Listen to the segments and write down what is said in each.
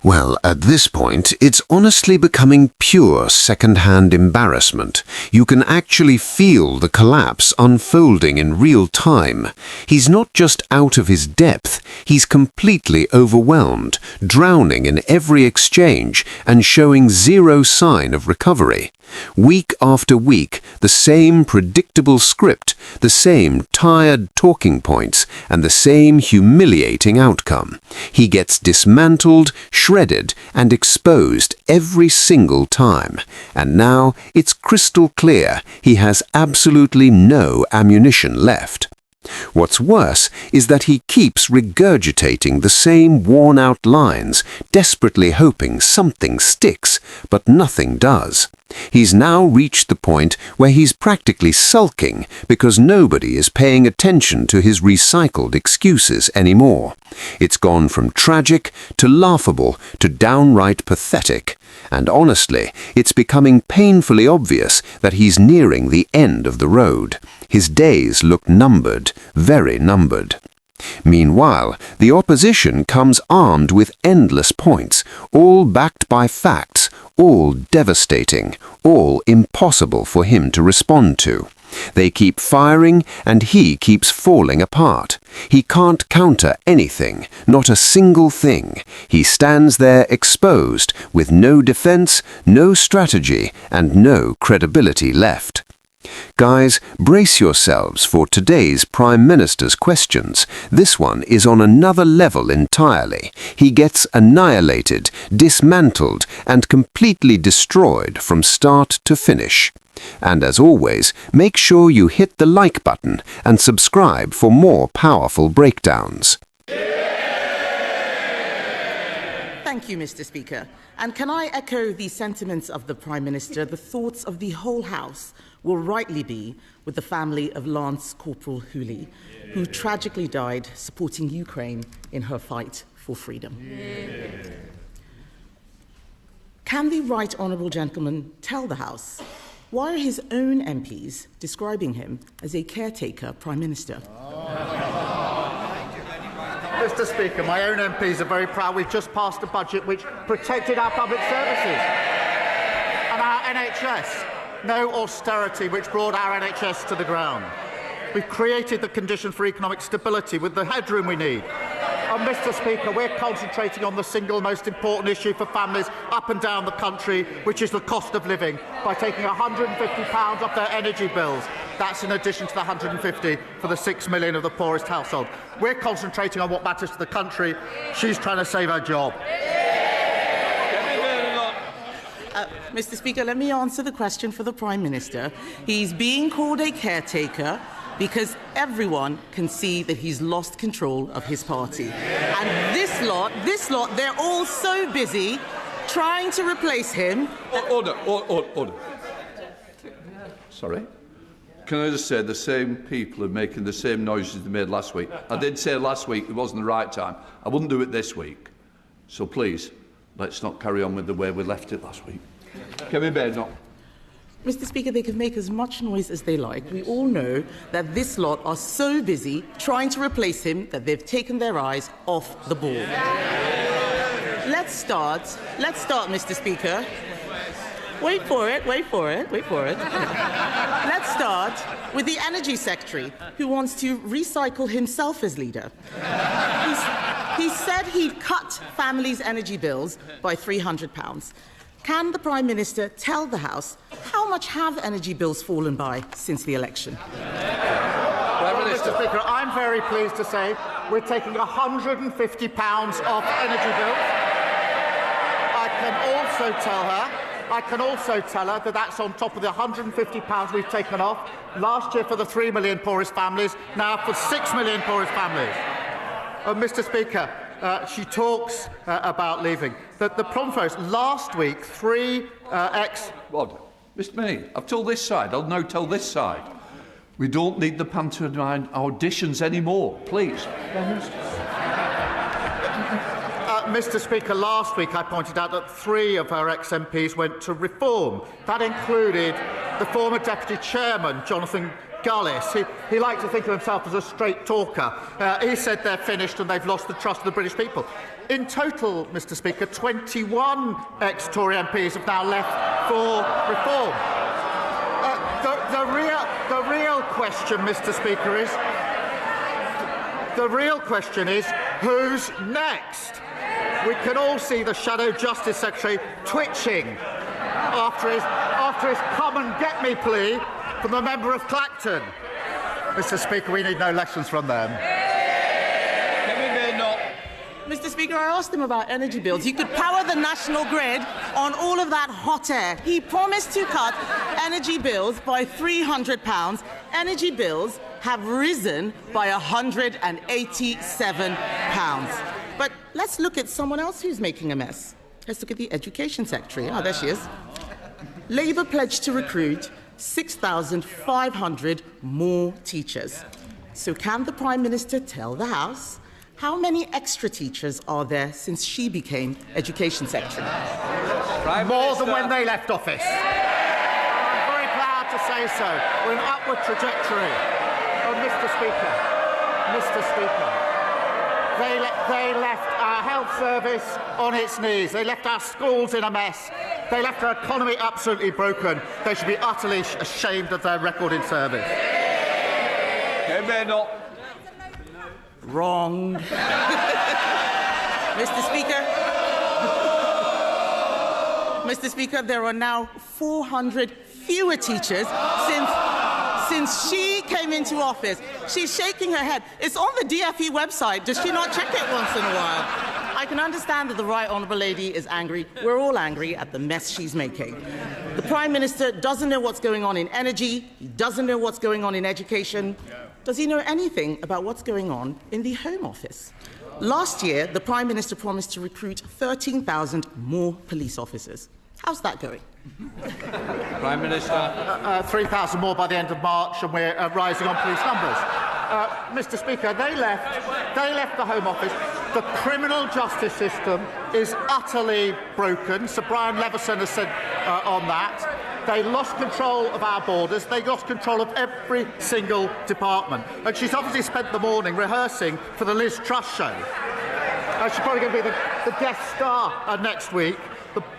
Well, at this point, it's honestly becoming pure second-hand embarrassment. You can actually feel the collapse unfolding in real time. He's not just out of his depth, he's completely overwhelmed, drowning in every exchange and showing zero sign of recovery. Week after week, the same predictable script, the same tired talking points, and the same humiliating outcome. He gets dismantled, shredded, and exposed every single time. And now it's crystal clear he has absolutely no ammunition left. What's worse is that he keeps regurgitating the same worn-out lines, desperately hoping something sticks, but nothing does. He's now reached the point where he's practically sulking because nobody is paying attention to his recycled excuses anymore. It's gone from tragic to laughable to downright pathetic. And honestly, it's becoming painfully obvious that he's nearing the end of the road. His days look numbered, very numbered. Meanwhile, the opposition comes armed with endless points, all backed by facts, all devastating, all impossible for him to respond to. They keep firing, and he keeps falling apart. He can't counter anything, not a single thing. He stands there exposed, with no defense, no strategy, and no credibility left. Guys, brace yourselves for today's Prime Minister's questions. This one is on another level entirely. He gets annihilated, dismantled, and completely destroyed from start to finish. And as always, make sure you hit the like button and subscribe for more powerful breakdowns. Thank you, Mr. Speaker. And can I echo the sentiments of the Prime Minister? The thoughts of the whole House will rightly be with the family of Lance Corporal Hooley, who tragically died supporting Ukraine in her fight for freedom. Can the right honourable gentleman tell the House why are his own MPs describing him as a caretaker Prime Minister? Mr. Speaker, my own MPs are very proud. We've just passed a budget which protected our public services and our NHS. No austerity which brought our NHS to the ground. We've created the conditions for economic stability with the headroom we need. And Mr. Speaker, we're concentrating on the single most important issue for families up and down the country, which is the cost of living, by taking £150 off their energy bills. That's in addition to the £150 for the 6 million of the poorest household. We're concentrating on what matters to the country. She's trying to save her job. Mr. Speaker, let me answer the question for the Prime Minister. He's being called a caretaker because everyone can see that he's lost control of his party. And this lot, they're all so busy trying to replace him. Order. Sorry? Can I just say the same people are making the same noises they made last week? I did say last week it wasn't the right time. I wouldn't do it this week. So please, let's not carry on with the way we left it last week. Can we bear not? Mr. Speaker, they can make as much noise as they like. We all know that this lot are so busy trying to replace him that they've taken their eyes off the ball. Let's start, Mr. Speaker. Wait for it. Let's start with the Energy Secretary, who wants to recycle himself as leader. He said he'd cut families' energy bills by £300. Can the Prime Minister tell the House how much have energy bills fallen by since the election? Well, Mr. Speaker, I'm very pleased to say we're taking £150 off energy bills. I can also tell her that that's on top of the £150 we've taken off last year for the 3 million poorest families, now for 6 million poorest families. Mr. Speaker, she talks about leaving. The problem for us, last week, What? Mr. May, I've told this side. I'll now tell this side. We don't need the pantomime auditions anymore, please. Mr. Speaker, last week I pointed out that 3 of her ex-MPs went to reform. That included the former Deputy Chairman, Jonathan Gullis. He likes to think of himself as a straight talker. He said they're finished and they've lost the trust of the British people. In total, Mr. Speaker, 21 ex-Tory MPs have now left for reform. The real question, Mr. Speaker, is who's next? We can all see the Shadow Justice Secretary twitching after his come and get me plea from the member of Clacton. Mr. Speaker, we need no lessons from them. Mr. Speaker, I asked him about energy bills. You could power the national grid on all of that hot air. He promised to cut energy bills by £300. Energy bills have risen by £187. But let's look at someone else who's making a mess. Let's look at the Education Secretary. Oh, there she is. Labour pledged to recruit 6,500 more teachers. So can the Prime Minister tell the House how many extra teachers are there since she became Education Secretary? More than when they left office. I'm very proud to say so. We're in an upward trajectory. Oh, Mr. Speaker, they left our health service on its knees. They left our schools in a mess. They left our economy absolutely broken. They should be utterly ashamed of their record in service. Wrong. Mr. Speaker, there are now 400 fewer teachers since she came into office. She's shaking her head. It's on the DFE website. Does she not check it once in a while? I can understand that the Right Honourable Lady is angry. We're all angry at the mess she's making. The Prime Minister doesn't know what's going on in energy. He doesn't know what's going on in education. Does he know anything about what's going on in the Home Office? Last year, the Prime Minister promised to recruit 13,000 more police officers. How's that going? Prime Minister. 3,000 more by the end of March, and we're rising on police numbers. Mr. Speaker, they left the Home Office. The criminal justice system is utterly broken. Sir Brian Leveson has said on that. They lost control of our borders. They lost control of every single department. And she's obviously spent the morning rehearsing for the Liz Truss show. She's probably going to be the guest star next week.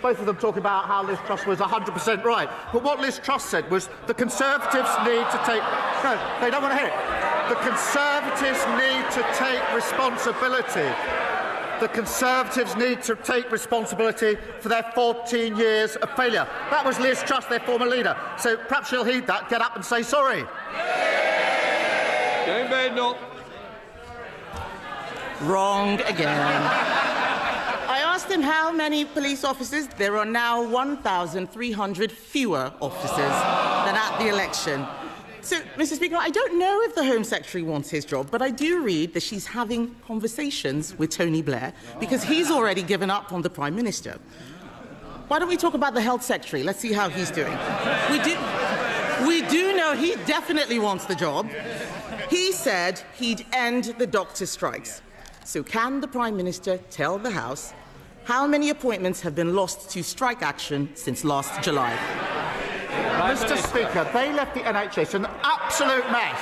Both of them talking about how Liz Truss was 100% right. But what Liz Truss said was the Conservatives need to take... No, they don't want to hear it. The Conservatives need to take responsibility. The Conservatives need to take responsibility for their 14 years of failure. That was Liz Truss, their former leader. So perhaps she'll heed that, get up and say sorry. Wrong again. I asked him how many police officers. There are now 1,300 fewer officers than at the election. So, Mr. Speaker, I don't know if the Home Secretary wants his job, but I do read that she's having conversations with Tony Blair because he's already given up on the Prime Minister. Why don't we talk about the Health Secretary? Let's see how he's doing. We do know he definitely wants the job. He said he'd end the doctor strikes. So can the Prime Minister tell the House how many appointments have been lost to strike action since last July? Mr. Speaker, they left the NHS an absolute mess,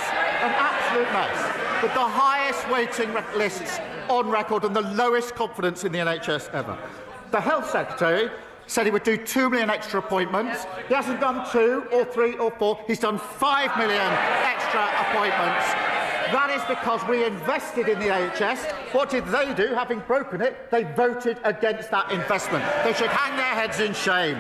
with the highest waiting lists on record and the lowest confidence in the NHS ever. The Health Secretary said he would do 2 million extra appointments. He hasn't done 2 or 3 or 4. He's done 5 million extra appointments. That is because we invested in the NHS. What did they do? Having broken it, they voted against that investment. They should hang their heads in shame.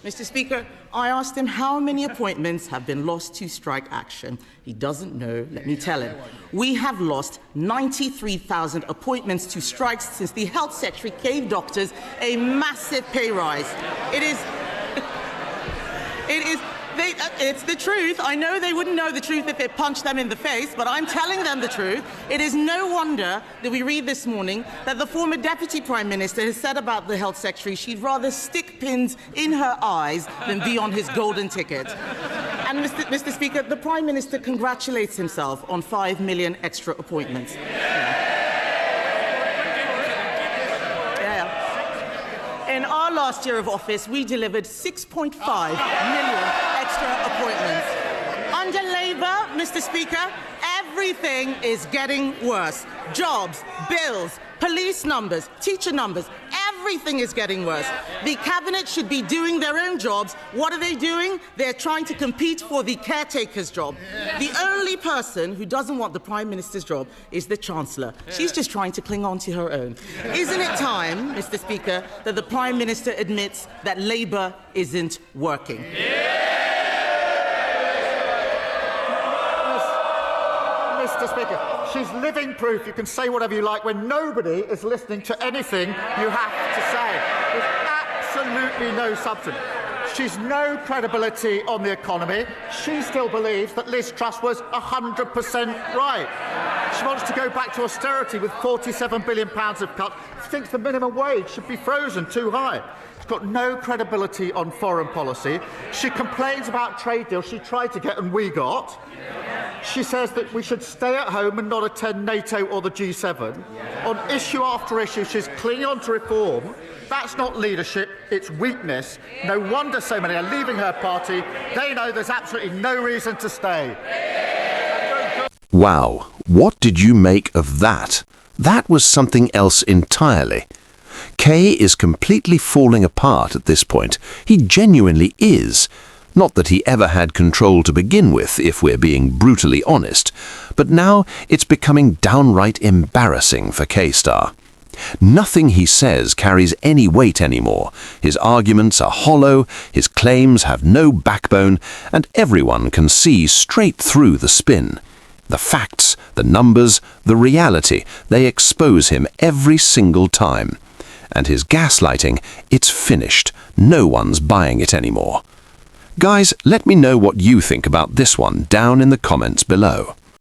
Mr. Speaker, I asked him how many appointments have been lost to strike action. He doesn't know. Let me tell him. We have lost 93,000 appointments to strikes since the Health Secretary gave doctors a massive pay rise. It's the truth. I know they wouldn't know the truth if it punched them in the face, but I'm telling them the truth. It is no wonder that we read this morning that the former Deputy Prime Minister has said about the Health Secretary she'd rather stick pins in her eyes than be on his golden ticket. And, Mr. Speaker, the Prime Minister congratulates himself on 5 million extra appointments. In our last year of office, we delivered 6.5 million extra appointments. Under Labour, Mr. Speaker, everything is getting worse. Jobs, bills, police numbers, teacher numbers, everything is getting worse. The Cabinet should be doing their own jobs. What are they doing? They're trying to compete for the caretaker's job. The only person who doesn't want the Prime Minister's job is the Chancellor. She's just trying to cling on to her own. Isn't it time, Mr. Speaker, that the Prime Minister admits that Labour isn't working? Mr. Speaker, she's living proof you can say whatever you like when nobody is listening to anything you have to say. There's absolutely no substance. She's no credibility on the economy. She still believes that Liz Truss was 100% right. She wants to go back to austerity with £47 billion of cuts. She thinks the minimum wage should be frozen too high. She's got no credibility on foreign policy. She complains about trade deals she tried to get and we got. She says that we should stay at home and not attend NATO or the G7. On issue after issue, she's clinging on to reform. That's not leadership, it's weakness. No wonder so many are leaving her party. They know there's absolutely no reason to stay. Wow, what did you make of that? That was something else entirely. Kay is completely falling apart at this point. He genuinely is. Not that he ever had control to begin with, if we're being brutally honest, but now it's becoming downright embarrassing for K-Star. Nothing he says carries any weight anymore. His arguments are hollow, his claims have no backbone, and everyone can see straight through the spin. The facts, the numbers, the reality, they expose him every single time. And his gaslighting, it's finished. No one's buying it anymore. Guys, let me know what you think about this one down in the comments below.